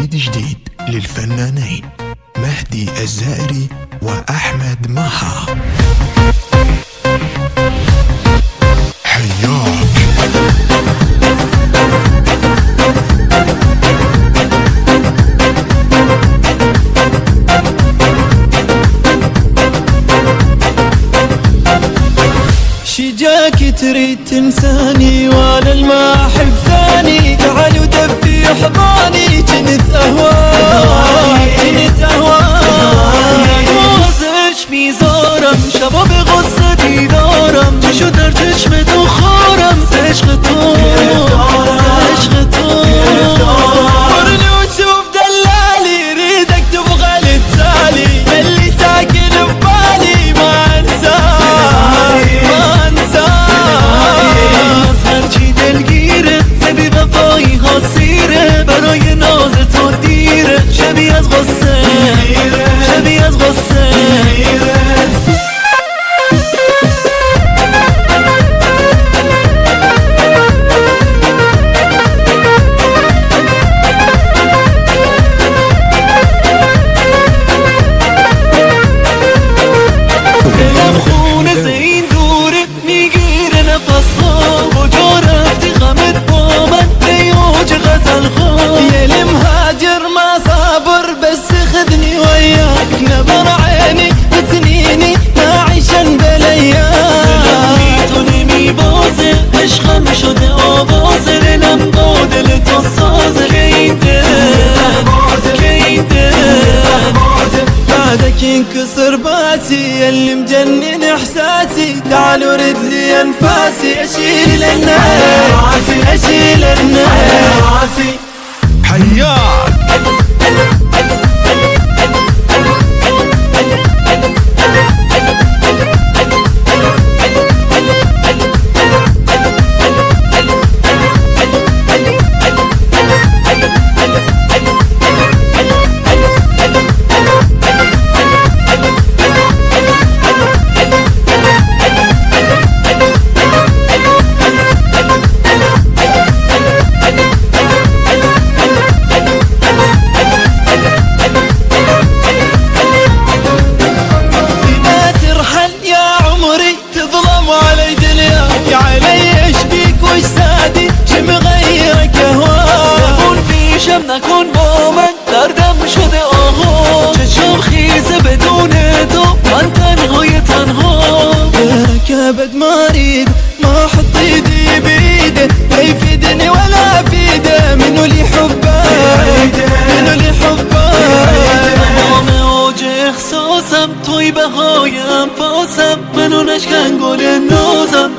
عيد جديد للفنانين مهدي الزائري وأحمد مها. حياك شجاك تريد تنساني وانا ما احب ثاني، تعال ودفي حضاني كنت اهواك وغزش في زورم شباب غصتي دارم شو درتش مدخورم سيش خطور ورني وشوف دلالي ريدك تبغى للتالي اللي ساكن ببالي ما انساه هالسيرة برای ناز تو دیره شبیه از غصه دلم خونه زین دوره میگیره نفسها کجا رفتی غمت با من بیوج غزل خواه یه مهاجر ما صابر بس خذني وياك نظر عيني وسنيني نعيشن بالايام توني بازه عشقم شده آوازه دلم با دل تو سازه کیده بعدك ينكسر باسي اللي مجنن احساسي تعال ورد لي انفاسي اشيل النار حياك نکن با من دردم شده آها چشم خیزه بدون تو من تنها بركبت مريض ما حط ايدي بيده لا يفيدني ولا افيده منو اللي حبه تمام اوج احساسم توی بهای انفاسم منو نشکن گل نازم